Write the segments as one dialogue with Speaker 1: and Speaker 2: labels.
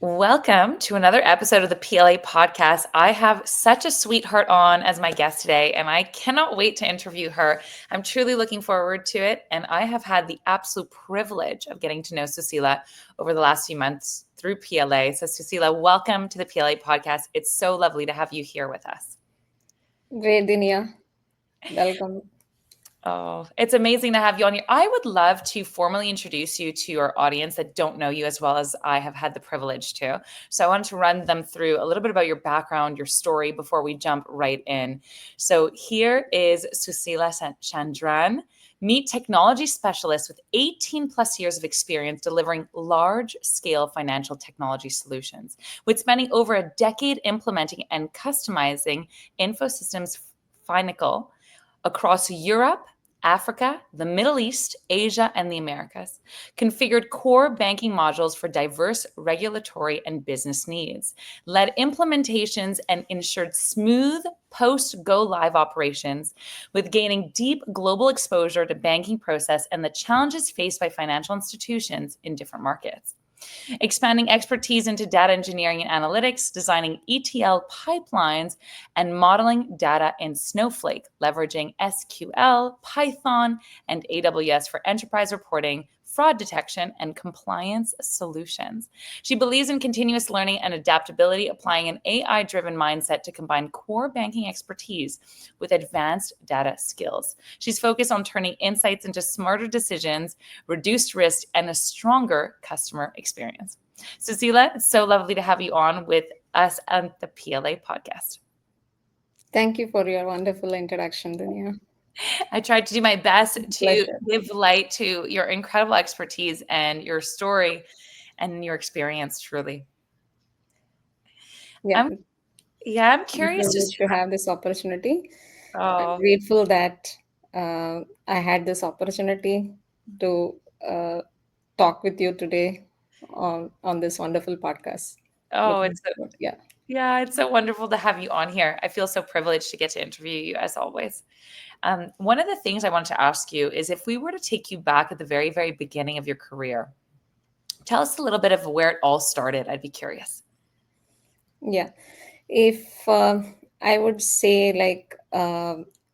Speaker 1: Welcome to another episode of the PLA podcast. I have such a sweetheart on as my guest today, and I cannot wait to interview her. I'm truly looking forward to it, and I have had the absolute privilege of getting to know Suseela over the last few months through PLA. So, Suseela, welcome to the PLA podcast. It's so lovely to have you here with us.
Speaker 2: Great, Dinia. Welcome.
Speaker 1: Oh, it's amazing to have you on here. I would love to formally introduce you to our audience that don't know you as well as I have had the privilege to. So I wanted to run them through a little bit about your background, your story before we jump right in. So here is Suseela Chandran, meet technology specialist with 18 plus years of experience delivering large scale financial technology solutions, with spending over a decade implementing and customizing InfoSystems Finacle across Europe, Africa, the Middle East, Asia, and the Americas, configured core banking modules for diverse regulatory and business needs, led implementations, and ensured smooth post go live operations, with gaining deep global exposure to banking process and the challenges faced by financial institutions in different markets. Expanding expertise into data engineering and analytics, designing ETL pipelines, and modeling data in Snowflake, leveraging SQL, Python, and AWS for enterprise reporting, fraud detection, and compliance solutions. She believes in continuous learning and adaptability, applying an AI driven mindset to combine core banking expertise with advanced data skills. She's focused on turning insights into smarter decisions, reduced risk, and a stronger customer experience. Suseela, it's so lovely to have you on with us on the PLA podcast.
Speaker 2: Thank you for your wonderful introduction, Dinia.
Speaker 1: I tried to do my best to
Speaker 2: Pleasure.
Speaker 1: give light to your incredible expertise and your story and your experience, truly.
Speaker 2: Yeah,
Speaker 1: I'm I'm
Speaker 2: I'm
Speaker 1: curious to
Speaker 2: privileged to have this opportunity. I'm
Speaker 1: oh,
Speaker 2: grateful that I had this opportunity to talk with you today on this wonderful podcast.
Speaker 1: oh,
Speaker 2: Looking
Speaker 1: it's so
Speaker 2: forward. Yeah.
Speaker 1: yeah, it's so wonderful to have you on here. I feel so privileged to get to interview you as always. One of the things I wanted to ask you is if we were to take you back at the very, very beginning of your career, tell us a little bit of where it all started. I'd be curious.
Speaker 2: Yeah. If I would say,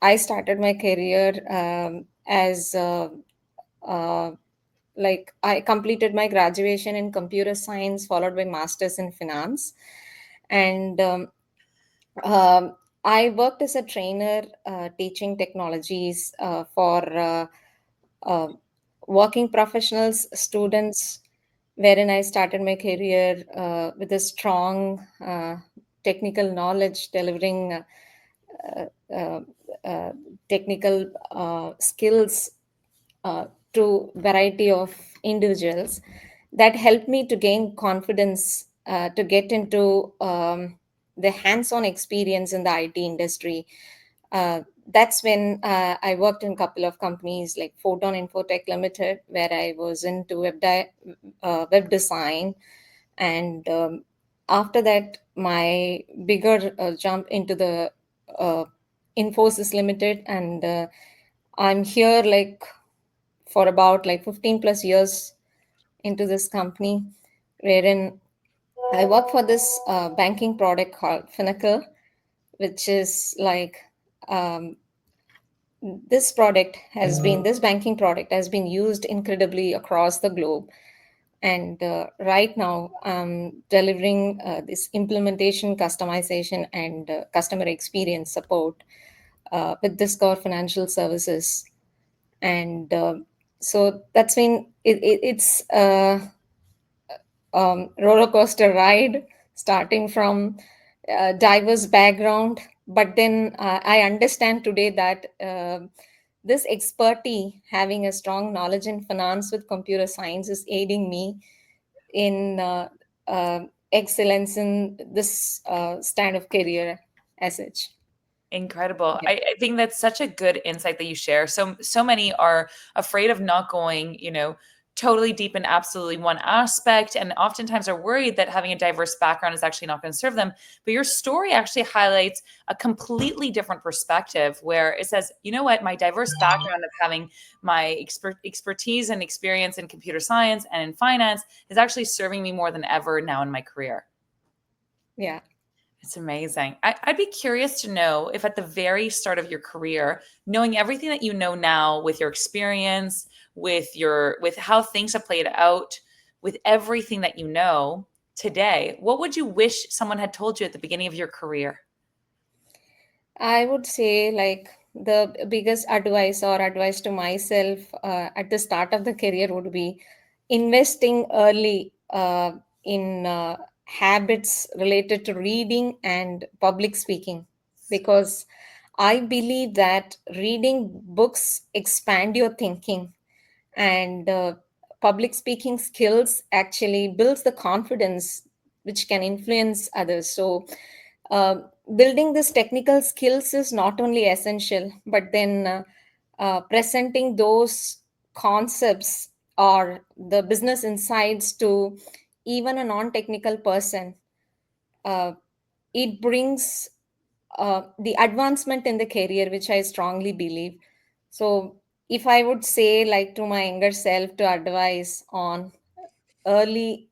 Speaker 2: I started my career as uh, like I completed my graduation in computer science, followed by masters in finance, and I worked as a trainer teaching technologies for uh, working professionals, students, wherein I started my career with a strong technical knowledge, delivering uh, uh, uh, technical skills to variety of individuals that helped me to gain confidence to get into the hands-on experience in the IT industry. That's when I worked in a couple of companies like Photon Infotech Limited, where I was into web design, and after that, my bigger jump into the uh, Infosys Limited, and I'm here for about 15 plus years into this company, wherein I work for this banking product called Finacle, which is um, this banking product has been used incredibly across the globe. And right now, I'm delivering this implementation, customization, and customer experience support with Discover Financial Services. And so that's been it's roller coaster ride, starting from diverse background. But then I understand today that this expertise, having a strong knowledge in finance with computer science, is aiding me in uh, excellence in this stand of career as such.
Speaker 1: Incredible.
Speaker 2: Yeah.
Speaker 1: I think that's such a good insight that you share. So many are afraid of not going, totally deep in absolutely one aspect, and oftentimes are worried that having a diverse background is actually not going to serve them. But your story actually highlights a completely different perspective where it says, you know what, my diverse background of having my expertise and experience in computer science and in finance is actually serving me more than ever now in my career.
Speaker 2: Yeah.
Speaker 1: It's amazing. I'd be curious to know if at the very start of your career, knowing everything that you know now with your experience, with how things have played out, with everything that you know today, what would you wish someone had told you at the beginning of your career?
Speaker 2: I would say, like, the biggest advice or advice to myself at the start of the career would be investing early in habits related to reading and public speaking, because I believe that reading books expand your thinking, and public speaking skills actually builds the confidence which can influence others. So uh, building this technical skills is not only essential, but then presenting those concepts or the business insights to even a non-technical person, uh, it brings the advancement in the career, which I strongly believe. So if I would say, like, to my younger self to advise on early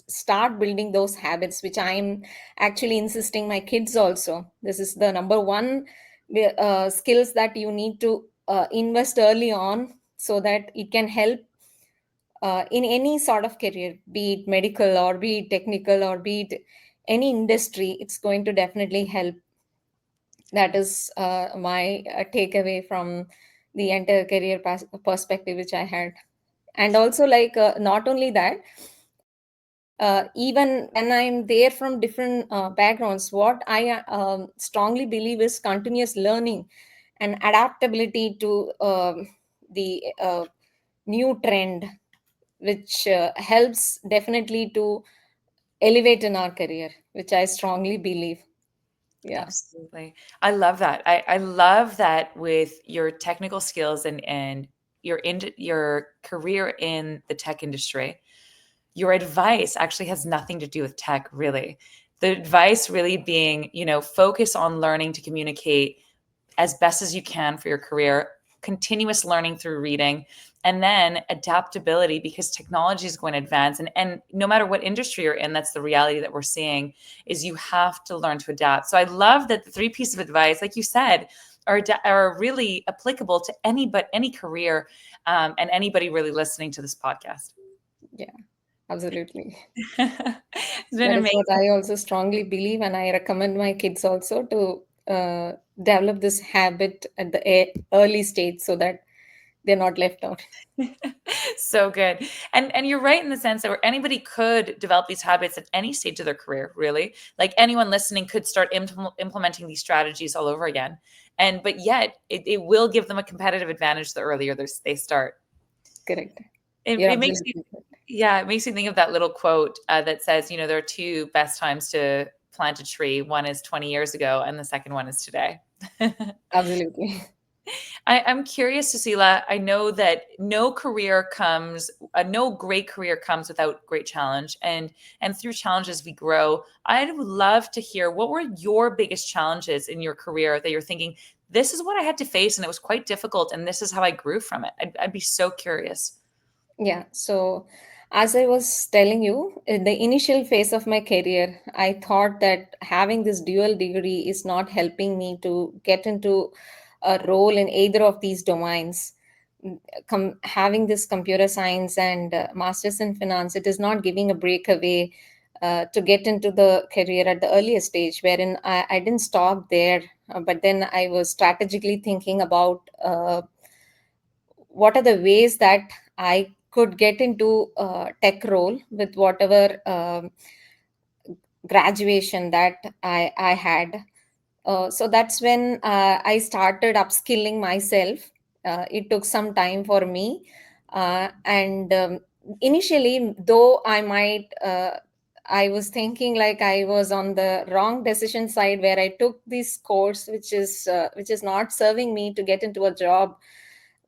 Speaker 2: start building those habits, which I'm actually insisting my kids also, this is the number one skills that you need to invest early on, so that it can help in any sort of career, be it medical or be it technical or be it any industry. It's going to definitely help. That is my takeaway from the entire career perspective which I had. And also, like, not only that, even when I'm there from different backgrounds, what I strongly believe is continuous learning and adaptability to the new trend, which helps definitely to elevate in our career, which I strongly believe. Yeah.
Speaker 1: Absolutely. I love that. I love that with your technical skills and your career in the tech industry, your advice actually has nothing to do with tech, really. The advice really being, focus on learning to communicate as best as you can for your career, continuous learning through reading, and then adaptability because technology is going to advance. And no matter what industry you're in, that's the reality that we're seeing is you have to learn to adapt. So I love that the three pieces of advice, like you said, are really applicable to any career and anybody really listening to this podcast.
Speaker 2: Yeah, absolutely.
Speaker 1: It's been
Speaker 2: That is what
Speaker 1: amazing.
Speaker 2: I also strongly believe, and I recommend my kids also to develop this habit at the early stage, so that they're not left out.
Speaker 1: So good. And you're right in the sense that where anybody could develop these habits at any stage of their career, really. Like anyone listening could start implementing these strategies all over again. And but yet it will give them a competitive advantage the earlier they start.
Speaker 2: Correct.
Speaker 1: It,
Speaker 2: You're
Speaker 1: it makes me
Speaker 2: absolutely correct.
Speaker 1: Yeah, it makes me think of that little quote that says, there are two best times to plant a tree. One is 20 years ago, and the second one is today.
Speaker 2: Absolutely.
Speaker 1: I'm curious, Suseela. I know that no great career comes without great challenge, and through challenges we grow. I'd love to hear what were your biggest challenges in your career that you're thinking, this is what I had to face, and it was quite difficult, and this is how I grew from it. I'd be so curious.
Speaker 2: Yeah. So, as I was telling you, in the initial phase of my career, I thought that having this dual degree is not helping me to get into a role in either of these domains. Having this computer science and master's in finance, it is not giving a breakaway to get into the career at the earliest stage, wherein I didn't stop there, but then I was strategically thinking about what are the ways that I could get into tech role with whatever graduation that I had. So that's when I started upskilling myself. It took some time for me. And initially, though I was thinking like I was on the wrong decision side, where I took this course, which is not serving me to get into a job,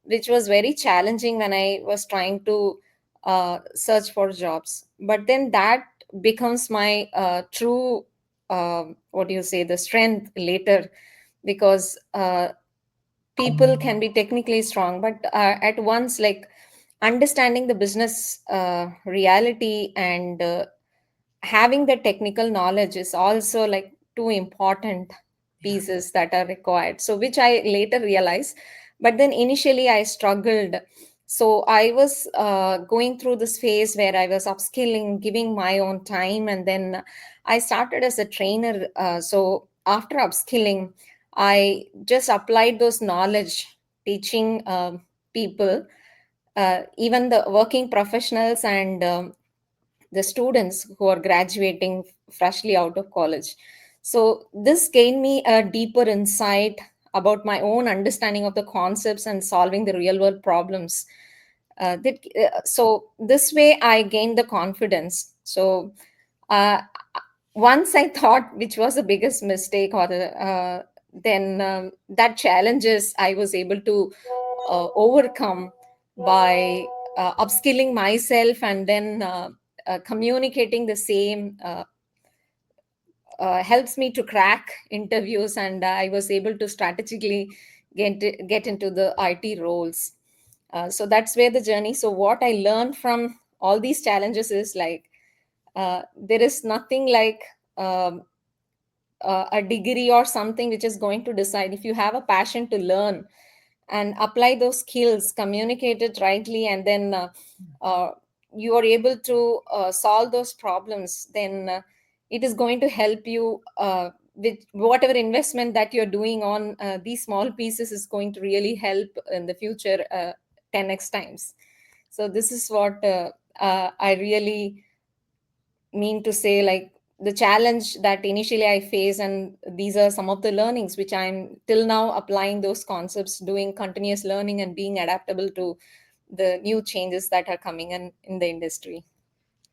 Speaker 2: which was very challenging when I was trying to search for jobs. But then that becomes my true, what do you say, the strength later, because people can be technically strong, but at once, like, understanding the business reality and having the technical knowledge is also like two important
Speaker 1: Yeah.
Speaker 2: pieces that are required, so which I later realized. But then initially I struggled. So I was going through this phase where I was upskilling, giving my own time, and then I started as a trainer. So after upskilling, I just applied those knowledge, teaching people, even the working professionals and the students who are graduating freshly out of college. So this gained me a deeper insight about my own understanding of the concepts and solving the real world problems. So this way I gained the confidence. So uh, once I thought, which was the biggest mistake, or then that challenges I was able to overcome by upskilling myself, and then communicating the same helps me to crack interviews, and I was able to strategically get into the IT roles. So that's where the journey. So what I learned from all these challenges is like, there is nothing like um, a degree or something which is going to decide. If you have a passion to learn and apply those skills, communicate it rightly, and then uh, you are able to solve those problems, then it is going to help you with whatever investment that you're doing on these small pieces is going to really help in the future 10x times. So this is what I really mean to say, like, the challenge that initially I face, and these are some of the learnings which I'm till now applying those concepts, doing continuous learning and being adaptable to the new changes that are coming in the industry.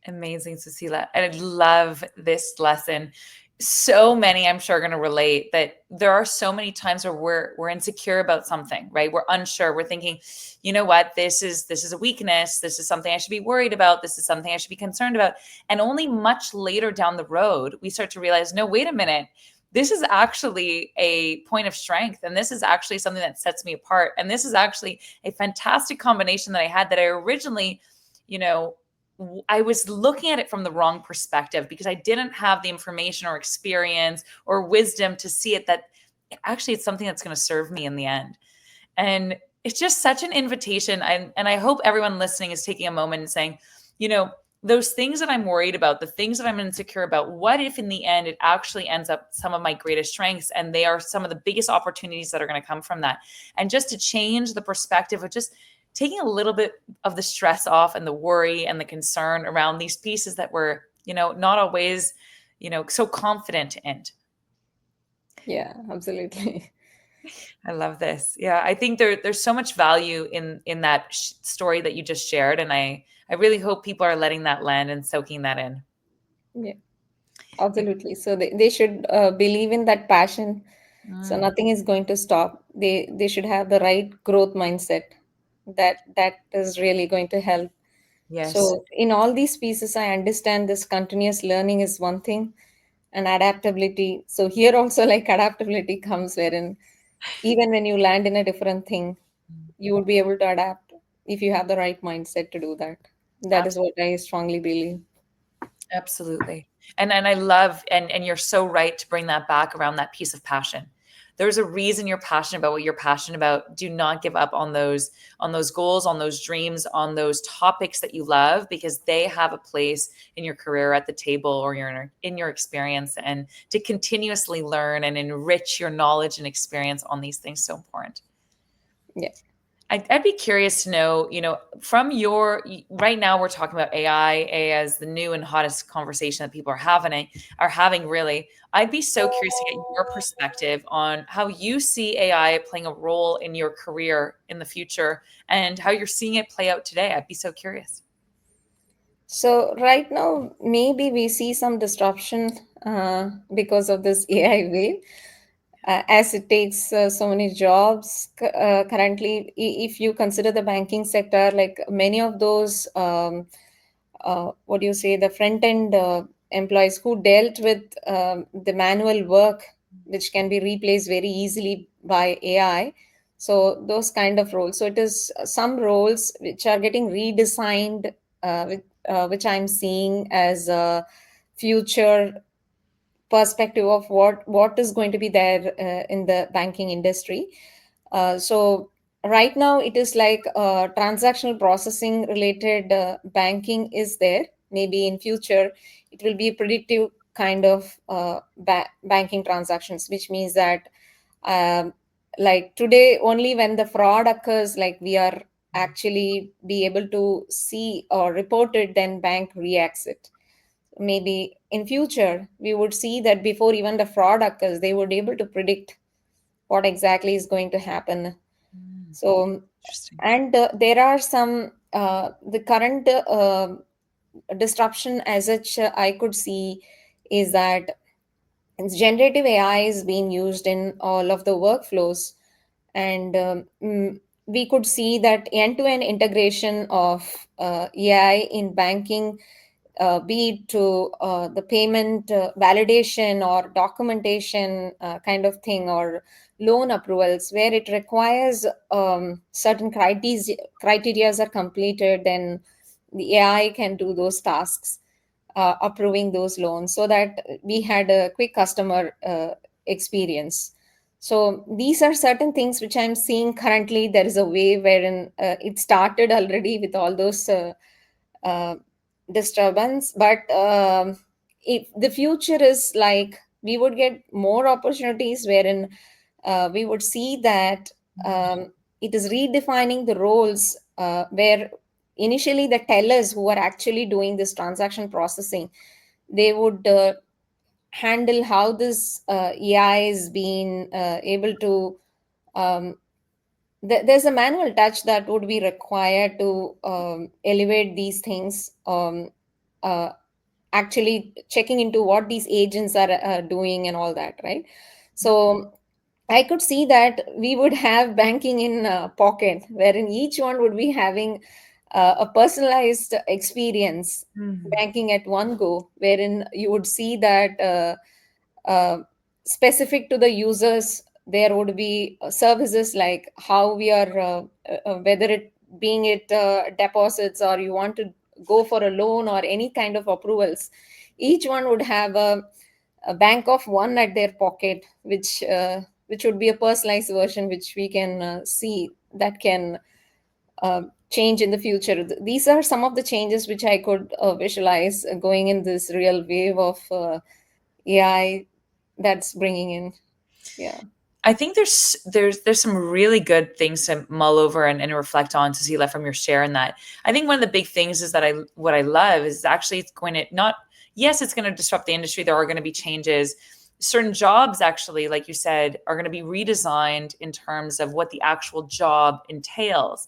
Speaker 1: Amazing, Cecilia. And I love this lesson. So many, I'm sure, are going to relate that there are so many times where we're insecure about something, right? We're unsure. We're thinking, you know what, this is a weakness. This is something I should be worried about. This is something I should be concerned about. And only much later down the road, we start to realize, no, wait a minute. This is actually a point of strength. And this is actually something that sets me apart. And this is actually a fantastic combination that I had that I originally, you know, I was looking at it from the wrong perspective because I didn't have the information or experience or wisdom to see it that actually it's something that's going to serve me in the end. And it's just such an invitation. And I hope everyone listening is taking a moment and saying, you know, those things that I'm worried about, the things that I'm insecure about, what if in the end it actually ends up some of my greatest strengths and they are some of the biggest opportunities that are going to come from that? And just to change the perspective of just taking a little bit of the stress off and the worry and the concern around these pieces that we're, not always, so confident in.
Speaker 2: Yeah, absolutely.
Speaker 1: I love this. Yeah, I think there's so much value in that story that you just shared, and I really hope people are letting that land and soaking that in.
Speaker 2: Yeah, absolutely. So they should believe in that passion. So
Speaker 1: Mm,
Speaker 2: nothing is going to stop. They should have the right growth mindset. That is really going to help.
Speaker 1: yes,
Speaker 2: So in all these pieces, I understand this continuous learning is one thing, and adaptability. So here also, like, adaptability comes, wherein even when you land in a different thing, you will be able to adapt if you have the right mindset to do that. That is what I strongly believe.
Speaker 1: absolutely. And I love and you're so right to bring that back around that piece of passion. There's a reason you're passionate about what you're passionate about. Do not give up on those goals, on those dreams, on those topics that you love because they have a place in your career at the table or in your experience, and to continuously learn and enrich your knowledge and experience on these things so important.
Speaker 2: Yeah.
Speaker 1: I'd be curious to know, from right now we're talking about AI as the new and hottest conversation that people are having really. I'd be so curious to get your perspective on how you see AI playing a role in your career in the future and how you're seeing it play out today. I'd be so curious.
Speaker 2: So right now, maybe we see some disruption because of this AI wave. as it takes so many jobs currently. If you consider the banking sector, like many of those, what do you say, the front end employees who dealt with the manual work, which can be replaced very easily by AI. So those kind of roles. So it is some roles which are getting redesigned, which I'm seeing as a future perspective of what is going to be there in the banking industry. So right now it is like transactional processing related banking is there. Maybe in future it will be predictive kind of banking transactions, which means that um, like today only when the fraud occurs, like we are actually be able to see or report it, then bank reacts it. Maybe in future we would see that before even the fraud occurs, they would be able to predict what exactly is going to happen.
Speaker 1: Mm,
Speaker 2: So
Speaker 1: interesting.
Speaker 2: and there are some the current disruption as such I could see is that generative AI is being used in all of the workflows. And we could see that end-to-end integration of AI in banking, be it to the payment validation or documentation kind of thing, or loan approvals, where it requires certain criteria are completed, then the AI can do those tasks, approving those loans, so that we had a quick customer experience. So these are certain things which I'm seeing currently. There is a way wherein it started already with all those uh, disturbance, but if the future is like we would get more opportunities wherein we would see that it is redefining the roles, where initially the tellers who are actually doing this transaction processing, they would handle how this AI is being able to um, there's a manual touch that would be required to elevate these things, uh, actually checking into what these agents are doing and all that, right? So I could see that we would have banking in pocket, wherein each one would be having a personalized experience,
Speaker 1: Mm.
Speaker 2: banking at one go, wherein you would see that uh, specific to the users, there would be services like how we are, whether it being it deposits, or you want to go for a loan or any kind of approvals, each one would have a bank of one at their pocket, which would be a personalized version, which we can see that can change in the future. These are some of the changes which I could visualize going in this real wave of AI that's bringing in. Yeah.
Speaker 1: I think there's some really good things to mull over and reflect on, Cecilia, from your share. And that I think one of the big things is that what I love is actually it's going to not, yes, it's going to disrupt the industry. There are going to be changes. Certain jobs actually, like you said, are going to be redesigned in terms of what the actual job entails.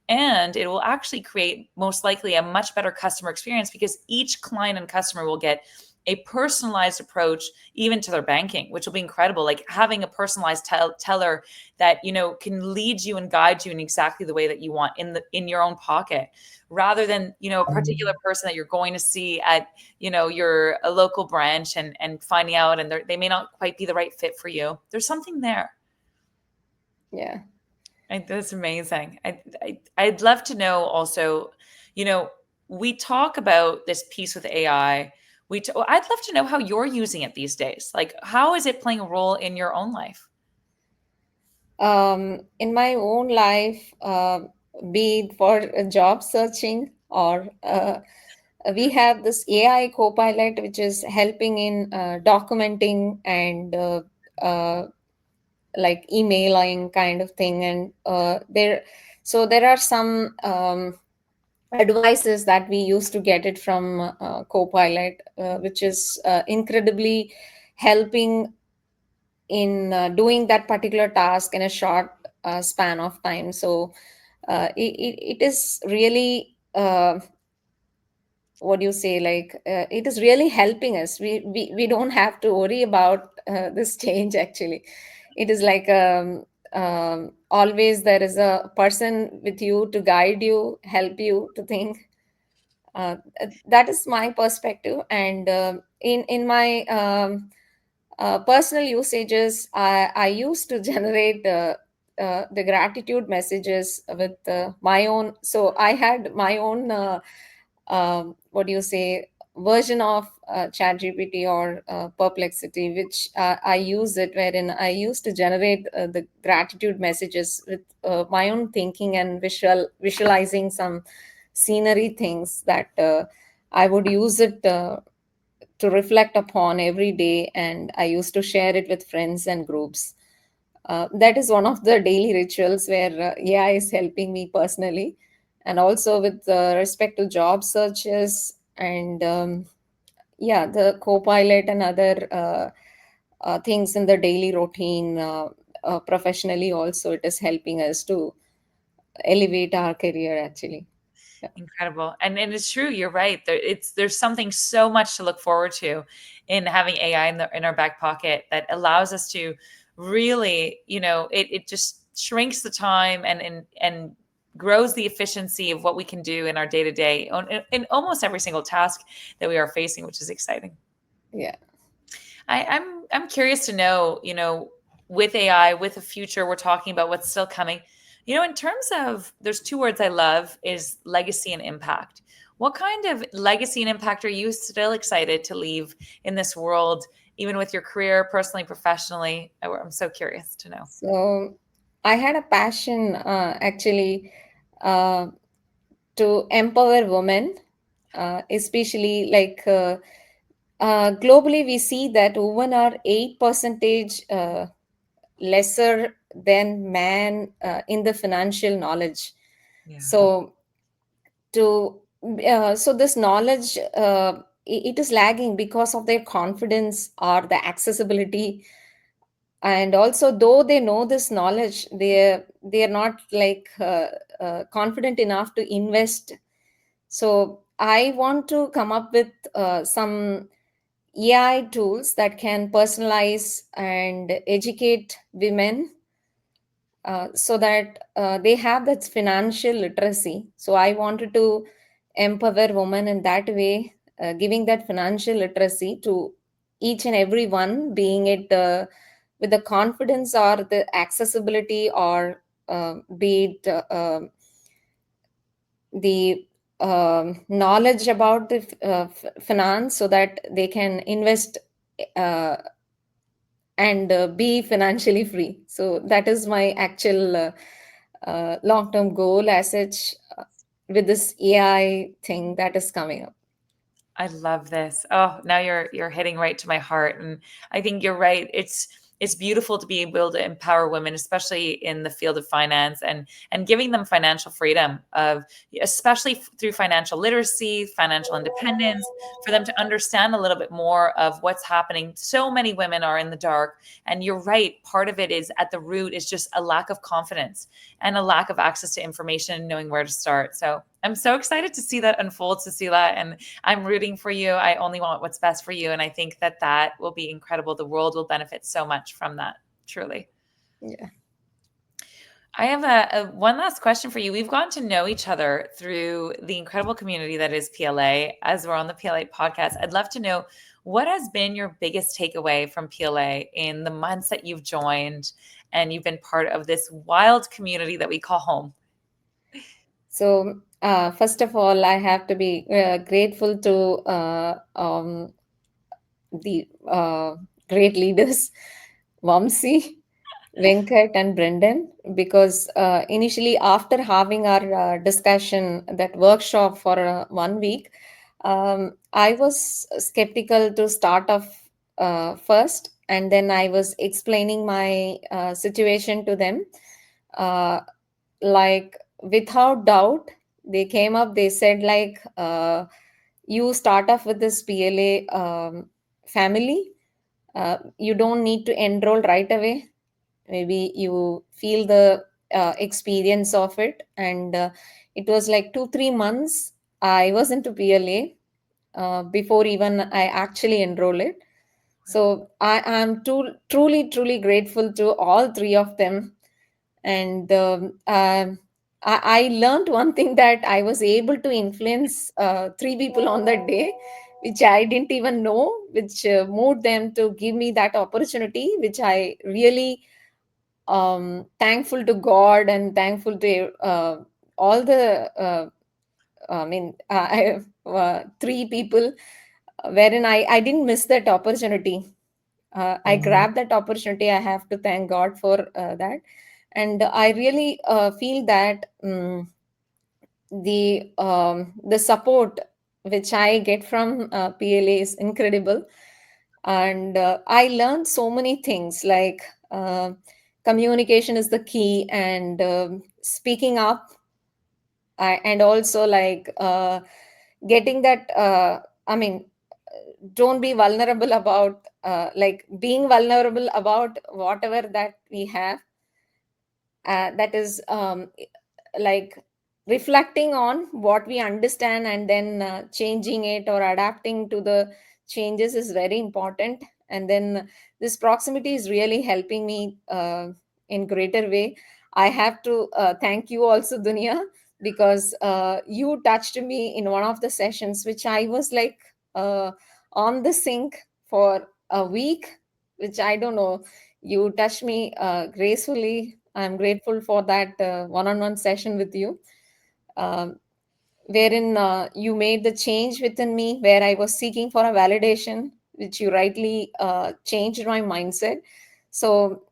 Speaker 1: And it will actually create most likely a much better customer experience because each client and customer will get a personalized approach even to their banking, which will be incredible. Like having a personalized teller that can lead you and guide you in exactly the way that you want in your own pocket, rather than a particular person that you're going to see at your a local branch and finding out and they may not quite be the right fit for you. There's something there.
Speaker 2: Yeah.
Speaker 1: That's amazing. I'd love to know also, you know, we talk about this piece with AI. I'd love to know how you're using it these days. Like, how is it playing a role in your own life?
Speaker 2: In my own life, be it for job searching, or we have this AI copilot which is helping in documenting and like emailing kind of thing. And there are some advices that we used to get it from copilot, which is incredibly helping in doing that particular task in a short span of time. So it is really what do you say, like it is really helping us. We don't have to worry about this change actually. it is like always there is a person with you to guide you, help you to think. That is my perspective. And in my personal usages, I used to generate the gratitude messages with my own. So I had my own, what do you say, version of ChatGPT or Perplexity, which I use it, wherein I used to generate the gratitude messages with my own thinking and visualizing some scenery things that I would use it to reflect upon every day, and I used to share it with friends and groups. That is one of the daily rituals where AI is helping me personally, and also with respect to job searches and yeah, the co-pilot and other things in the daily routine. Professionally, also, it is helping us to elevate our career. Actually, yeah.
Speaker 1: Incredible. And it's true, you're right. There's something so much to look forward to in having AI in our back pocket that allows us to really, it just shrinks the time and grows the efficiency of what we can do in our day to day in almost every single task that we are facing, which is exciting.
Speaker 2: Yeah.
Speaker 1: I'm curious to know, with AI, with the future, we're talking about what's still coming. In terms of, there's two words I love is legacy and impact. What kind of legacy and impact are you still excited to leave in this world, even with your career, personally, professionally? I'm so curious to know.
Speaker 2: So I had a passion actually uh, to empower women, especially like globally we see that women are 8 percentage lesser than man in the financial knowledge.
Speaker 1: Yeah.
Speaker 2: So to so this knowledge it is lagging because of their confidence or the accessibility. And also, though they know this knowledge, they are not like confident enough to invest. So I want to come up with some AI tools that can personalize and educate women so that they have that financial literacy. So I wanted to empower women in that way, giving that financial literacy to each and every one, being it with the confidence or the accessibility, or be it the knowledge about the finance, so that they can invest uh, and be financially free. So that is my actual long term goal as such, with this AI thing that is coming up.
Speaker 1: I love this. Oh, now you're hitting right to my heart, and I think you're right. It's beautiful to be able to empower women, especially in the field of finance, and giving them financial freedom of, especially through financial literacy, financial independence, for them to understand a little bit more of what's happening. So many women are in the dark, and you're right. Part of it is at the root is just a lack of confidence and a lack of access to information and knowing where to start. So I'm so excited to see that unfold, Suseela, and I'm rooting for you. I only want what's best for you. And I think that that will be incredible. The world will benefit so much from that, truly.
Speaker 2: Yeah.
Speaker 1: I have a one last question for you. We've gotten to know each other through the incredible community that is PLA. As we're on the PLA podcast, I'd love to know what has been your biggest takeaway from PLA in the months that you've joined and you've been part of this wild community that we call home.
Speaker 2: So, first of all, I have to be grateful to the great leaders, Vamsi, Venkat, and Brendan, because initially, after having our discussion, that workshop for 1 week, I was skeptical to start off first, and then I was explaining my situation to them. Uh, like, without doubt, they came up, they said, like, you start off with this PLA family. You don't need to enroll right away. Maybe you feel the experience of it. And it was like 2 3 months I was into PLA before even I actually enroll it. So I am truly grateful to all three of them. And I learned one thing, that I was able to influence three people on that day, which I didn't even know, which moved them to give me that opportunity, which I really thankful to God and thankful to all the I mean, I have three people, wherein I didn't miss that opportunity. I grabbed that opportunity. I have to thank God for that. And I really feel that the support which I get from PLA is incredible. And I learned so many things, like communication is the key, and speaking up, and also like getting that I mean, don't be vulnerable about like being vulnerable about whatever that we have, that is like reflecting on what we understand, and then changing it or adapting to the changes is very important. And then this proximity is really helping me in greater way. I have to thank you also, Dunya, because you touched me in one of the sessions, which I was like on the sink for a week, which I don't know, you touched me gracefully. I'm grateful for that one-on-one session with you, um, wherein you made the change within me, where I was seeking for a validation, which you rightly changed my mindset. So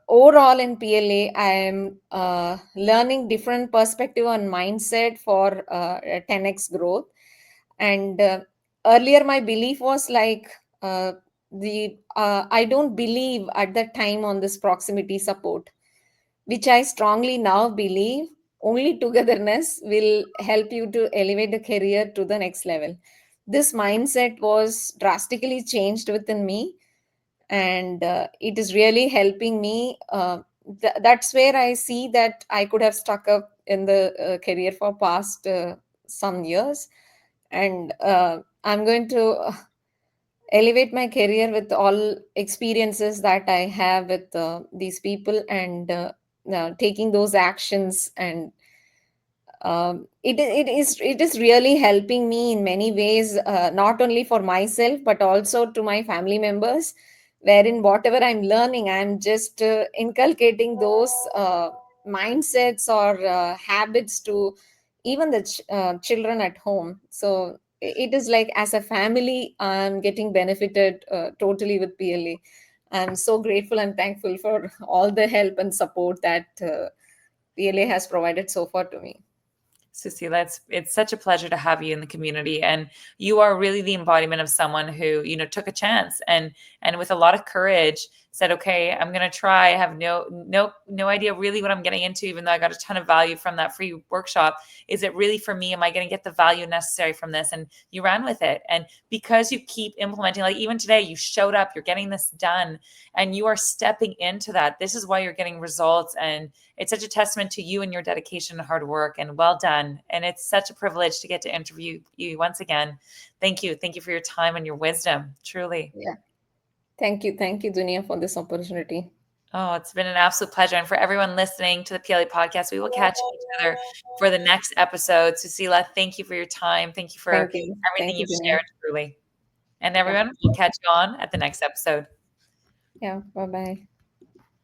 Speaker 2: overall in PLA, I am learning different perspective and mindset for 10x growth. And earlier my belief was like the I don't believe at that time on this proximity support, which I strongly now believe only togetherness will help you to elevate the career to the next level. This mindset was drastically changed within me, and it is really helping me. That's where I see that I could have stuck up in the career for past some years, and I'm going to elevate my career with all experiences that I have with these people, and taking those actions. And it is really helping me in many ways, not only for myself but also to my family members, wherein whatever I'm learning, I'm just inculcating those mindsets or habits to even the children at home. So it is like, as a family, I'm getting benefited totally with PLA. I'm so grateful and thankful for all the help and support that PLA has provided so far to me.
Speaker 1: Suseela, it's such a pleasure to have you in the community, and you are really the embodiment of someone who, took a chance and with a lot of courage said, okay, I'm going to try. I have no idea really what I'm getting into, even though I got a ton of value from that free workshop. Is it really for me? Am I going to get the value necessary from this? And you ran with it. And because you keep implementing, like even today, you showed up, you're getting this done, and you are stepping into that. This is why you're getting results. And it's such a testament to you and your dedication and hard work, and well done. And it's such a privilege to get to interview you once again. Thank you. Thank you for your time and your wisdom, truly.
Speaker 2: Yeah. Thank you, Dunia, for this opportunity.
Speaker 1: Oh, it's been an absolute pleasure. And for everyone listening to the PLA podcast, we will catch each other for the next episode. Suseela, thank you for your time. Thank you for everything
Speaker 2: Thank you,
Speaker 1: you've
Speaker 2: Dunia.
Speaker 1: shared, truly. And
Speaker 2: Yeah.
Speaker 1: everyone, we'll catch you on at the next episode.
Speaker 2: Yeah. Bye bye.